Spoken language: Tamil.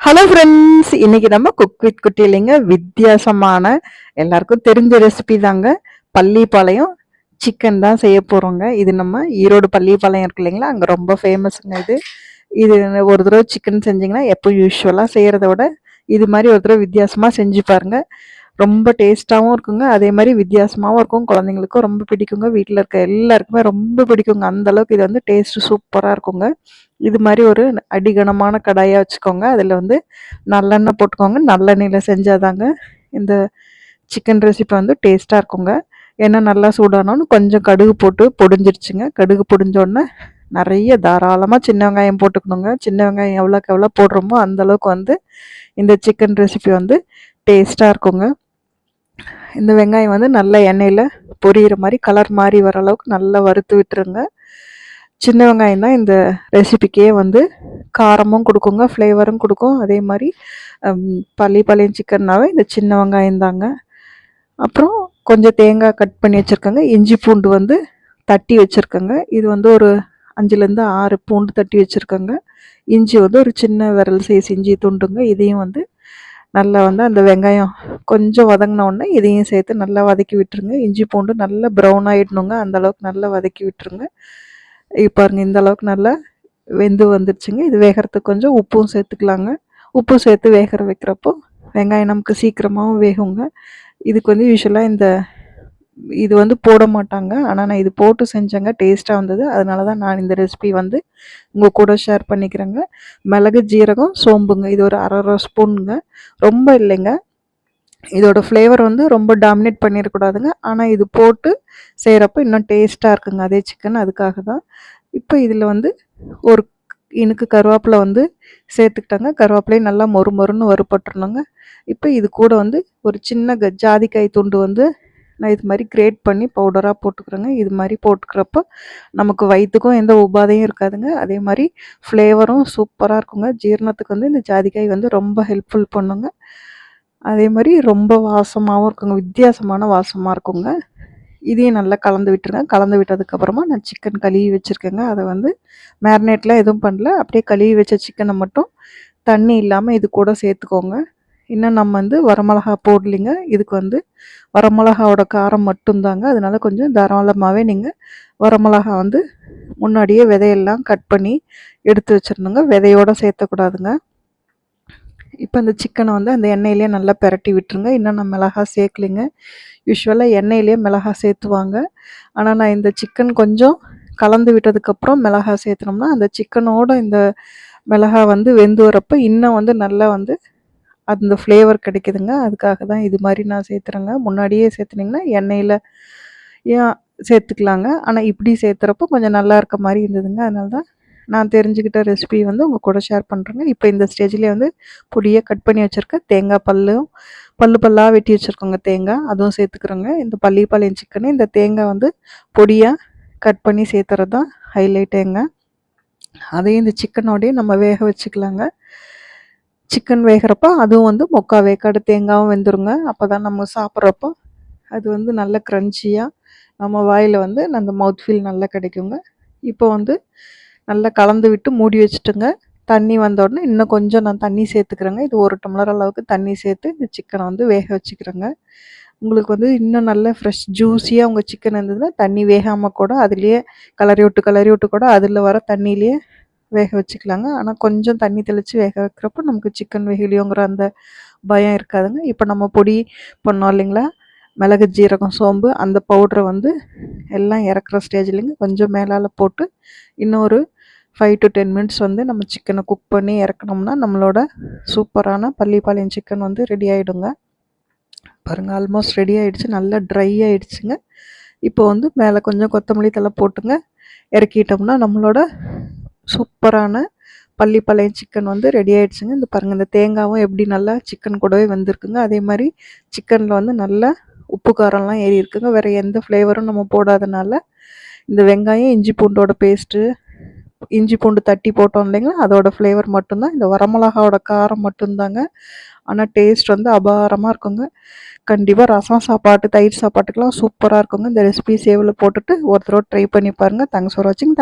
ஹலோ ஃப்ரெண்ட்ஸ், இன்னைக்கு நம்ம குக் வித் குட்டி இல்லைங்க, வித்தியாசமான எல்லாருக்கும் தெரிஞ்ச ரெசிபி தாங்க. பள்ளிப்பாளையம் சிக்கன் தான் செய்ய போகிறோங்க. இது நம்ம ஈரோடு பள்ளிப்பாளையம் இருக்கு இல்லைங்களா, அங்கே ரொம்ப ஃபேமஸுங்க இது. இது ஒரு தடவை சிக்கன் செஞ்சிங்கன்னா எப்போ யூஸ்வலாக செய்கிறத விட இது மாதிரி ஒரு தடவை வித்தியாசமாக செஞ்சு பாருங்க. ரொம்ப டேஸ்ட்டாகவும் இருக்குங்க, அதே மாதிரி வித்தியாசமாகவும் இருக்கும். குழந்தைங்களுக்கும் ரொம்ப பிடிக்குங்க, வீட்டில் இருக்க எல்லாருக்குமே ரொம்ப பிடிக்குங்க. அந்தளவுக்கு இது வந்து டேஸ்ட்டு சூப்பராக இருக்குங்க. இது மாதிரி ஒரு அடிகனமான கடாயாக வச்சுக்கோங்க. அதில் வந்து நல்லெண்ணெய் போட்டுக்கோங்க. நல்லெண்ணெயில் செஞ்சாதாங்க இந்த சிக்கன் ரெசிபி வந்து டேஸ்ட்டாக இருக்குங்க. எண்ணெய் நல்லா சூடானோன்னு கொஞ்சம் கடுகு போட்டு பொடிஞ்சிருச்சுங்க. கடுகு பொடிஞ்சோடனே நிறைய தாராளமாக சின்ன வெங்காயம் போட்டுக்கணுங்க. சின்ன வெங்காயம் எவ்வளோக்கு எவ்வளோ போடுறோமோ அந்தளவுக்கு வந்து இந்த சிக்கன் ரெசிபி வந்து டேஸ்ட்டாக இருக்குங்க. இந்த வெங்காயம் வந்து நல்ல எண்ணெயில் பொரியிற மாதிரி கலர் மாதிரி வர அளவுக்கு நல்லா வறுத்து விட்டுருங்க. சின்ன வெங்காயம் தான் இந்த ரெசிபிக்கே வந்து காரமும் கொடுக்குங்க, ஃப்ளேவரும் கொடுக்கும். அதே மாதிரி பள்ளிப்பாளையம் சிக்கன்னாவே இந்த சின்ன வெங்காயம் தாங்க. அப்புறம் கொஞ்சம் தேங்காய் கட் பண்ணி வச்சுருக்கேங்க. இஞ்சி பூண்டு வந்து தட்டி வச்சுருக்கேங்க. இது வந்து ஒரு 5லேருந்து 6 பூண்டு தட்டி வச்சுருக்கேங்க. இஞ்சி வந்து ஒரு சின்ன விரல் சைஸ் இஞ்சி துண்டுங்க. இதையும் வந்து நல்லா வந்து அந்த வெங்காயம் கொஞ்சம் வதங்கின உடனே இதையும் சேர்த்து நல்லா வதக்கி விட்டுருங்க. இஞ்சி பூண்டு நல்லா ப்ரௌன் ஆகிடணுங்க, அந்தளவுக்கு நல்லா வதக்கி விட்டுருங்க. பாருங்கள், இந்த அளவுக்கு நல்லா வெந்து வந்துடுச்சுங்க. இது வேகிறதுக்கு கொஞ்சம் உப்பும் சேர்த்துக்கலாங்க. உப்பு சேர்த்து வேகிற வைக்கிறப்போ வெங்காயம் நமக்கு சீக்கிரமாகவும் வேகுங்க. இதுக்கு வந்து யூஸ்வலாக இது வந்து போட மாட்டாங்க, ஆனால் நான் இது போட்டு செஞ்சேங்க, டேஸ்ட்டாக வந்தது. அதனால தான் நான் இந்த ரெசிபி வந்து உங்கள் கூட ஷேர் பண்ணிக்கிறேங்க. மிளகு, ஜீரகம், சோம்புங்க, இது ஒரு 1/2 ஸ்பூனுங்க, ரொம்ப இல்லைங்க. இதோட ஃப்ளேவர் வந்து ரொம்ப டாமினேட் பண்ணிடக்கூடாதுங்க, ஆனால் இது போட்டு செய்கிறப்போ இன்னும் டேஸ்ட்டாக இருக்குங்க அதே சிக்கன். அதுக்காக தான். இப்போ இதில் வந்து ஒரு இனுக்கு கருவேப்பிலை வந்து சேர்த்துக்கிட்டாங்க. கருவேப்பிலையும் நல்லா மொறு மொறுன்னு வறுபட்டுறணுங்க. இப்போ இது கூட வந்து ஒரு சின்ன ஜாதிக்காய் துண்டு வந்து நான் இது மாதிரி கிரேட் பண்ணி பவுடராக போட்டுக்கிறேங்க. இது மாதிரி போட்டுக்கிறப்போ நமக்கு வயிற்றுக்கும் எந்த உபாதையும் இருக்காதுங்க. அதே மாதிரி ஃப்ளேவரும் சூப்பராக இருக்குங்க. ஜீரணத்துக்கு வந்து இந்த ஜாதிக்காய் வந்து ரொம்ப ஹெல்ப்ஃபுல் பண்ணுங்க. அதே மாதிரி ரொம்ப வாசமாகவும் இருக்குங்க, வித்தியாசமான வாசமாக இருக்குங்க. இதையும் நல்லா கலந்து விட்டுருங்க. கலந்து விட்டதுக்கப்புறமா நான் சிக்கன் கழுவி வச்சுருக்கேங்க. அதை வந்து மேரினேட்லாம் எதுவும் பண்ணல, அப்படியே கழுவி வச்ச சிக்கனை மட்டும் தண்ணி இல்லாமல் இது கூட சேர்த்துக்கோங்க. இன்னும் நம்ம வந்து வரமிளகா போடலிங்க. இதுக்கு வந்து வரமிளகாவோட காரம் மட்டும்தாங்க. அதனால கொஞ்சம் தாராளமாகவே நீங்கள் வரமிளகா வந்து முன்னாடியே விதையெல்லாம் கட் பண்ணி எடுத்து வச்சிடணுங்க, விதையோடு சேர்த்தக்கூடாதுங்க. இப்போ இந்த சிக்கனை வந்து அந்த எண்ணெயிலே நல்லா பிரட்டி விட்டுருங்க. இன்னும் நான் மிளகா சேர்க்கலிங்க. யூஸ்வலாக எண்ணெயிலே மிளகா சேர்த்துவாங்க, ஆனால் நான் இந்த சிக்கன் கொஞ்சம் கலந்து விட்டதுக்கப்புறம் மிளகா சேர்த்துனோம்னா அந்த சிக்கனோட இந்த மிளகா வந்து வெந்து வரப்போ இன்னும் வந்து நல்லா வந்து அந்த ஃப்ளேவர் கிடைக்குதுங்க. அதுக்காக தான் இது மாதிரி நான் சேர்த்துறேங்க. முன்னாடியே சேர்த்துனிங்கன்னா எண்ணெயில் ஏன் சேர்த்துக்கலாங்க, ஆனால் இப்படி சேர்த்துறப்போ கொஞ்சம் நல்லா இருக்க மாதிரி இருந்ததுங்க. அதனால தான் நான் தெரிஞ்சுக்கிட்ட ரெசிபி வந்து உங்கள் கூட ஷேர் பண்ணுறேங்க. இப்போ இந்த ஸ்டேஜ்லேயே வந்து பொடியாக கட் பண்ணி வச்சுருக்கேன் தேங்காய் பல்லாக வெட்டி வச்சுருக்கோங்க தேங்காய், அதுவும் சேர்த்துக்கிறோங்க. இந்த பள்ளிப்பாளையம் சிக்கனு இந்த தேங்காய் வந்து பொடியாக கட் பண்ணி சேர்த்துறது தான் ஹைலைட்டேங்க. அதையும் இந்த சிக்கனோடையே நம்ம வேக வச்சுக்கலாங்க. சிக்கன் வேகிறப்போ அதுவும் வந்து முக்கால் வேக்காடு தேங்காயும் வெந்துருங்க. அப்போ தான் நம்ம சாப்பிட்றப்போ அது வந்து நல்ல க்ரன்ச்சியாக நம்ம வாயில் வந்து அந்த மவுத் ஃபீல் நல்லா கிடைக்குங்க. இப்போ வந்து நல்லா கலந்து விட்டு மூடி வச்சுட்டுங்க. தண்ணி வந்தோடனே இன்னும் கொஞ்சம் நான் தண்ணி சேர்த்துக்கிறேங்க. இது 1 டம்ளர் அளவுக்கு தண்ணி சேர்த்து இந்த சிக்கனை வந்து வேக வச்சுக்கிறேங்க. உங்களுக்கு வந்து இன்னும் நல்ல ஃப்ரெஷ் ஜூஸியாக உங்கள் சிக்கன் இருந்ததுன்னா தண்ணி வேகாமல் கூட அதுலேயே கிளறி விட்டு கூட அதில் வர தண்ணியிலேயே வேக வச்சுக்கலாங்க. ஆனால் கொஞ்சம் தண்ணி தெளித்து வேக வைக்கிறப்போ நமக்கு சிக்கன் வேகலையோங்கிற அந்த பயம் இருக்காதுங்க. இப்போ நம்ம பொடி பண்ணோம் இல்லைங்களா, மிளகு, ஜீரகம், சோம்பு, அந்த பவுட்ரை வந்து எல்லாம் இறக்குற ஸ்டேஜ்லேங்க கொஞ்சம் மேலால் போட்டு இன்னும் ஒரு 5 to 10 மினிட்ஸ் வந்து நம்ம சிக்கனை குக் பண்ணி இறக்கணும்னா நம்மளோட சூப்பரான பள்ளிப்பாளையம் சிக்கன் வந்து ரெடி ஆகிடுங்க. பாருங்கள், ஆல்மோஸ்ட் ரெடி ஆகிடுச்சு, நல்லா ட்ரை ஆகிடுச்சுங்க. இப்போ வந்து மேலே கொஞ்சம் கொத்தமல்லி தழை போட்டுங்க இறக்கிட்டோம்னா நம்மளோட சூப்பரான பள்ளிப்பாளையம் சிக்கன் வந்து ரெடி ஆகிடுச்சுங்க. இந்த பாருங்கள், இந்த தேங்காயும் எப்படி நல்லா சிக்கன் கூடவே வந்திருக்குங்க. அதே மாதிரி சிக்கனில் வந்து நல்லா உப்பு காரம்லாம் ஏறி இருக்குங்க. வேறு எந்த ஃப்ளேவரும் நம்ம போடாதனால இந்த வெங்காயம், இஞ்சி பூண்டோட பேஸ்ட்டு, இஞ்சி பூண்டு தட்டி போட்டோம் இல்லைங்களா, அதோட ஃப்ளேவர் மட்டும்தான். இந்த வரமிளகாவோட காரம் மட்டும்தாங்க. ஆனால் டேஸ்ட் வந்து அபாரமாக இருக்குங்க. கண்டிப்பாக ரசம் சாப்பாட்டு, தயிர் சாப்பாட்டுக்கெலாம் சூப்பராக இருக்குங்க. இந்த ரெசிபி சேவில் போட்டுட்டு ஒரு தடவை ட்ரை பண்ணி பாருங்கள். தேங்க்ஸ் ஃபார் வாட்சிங்.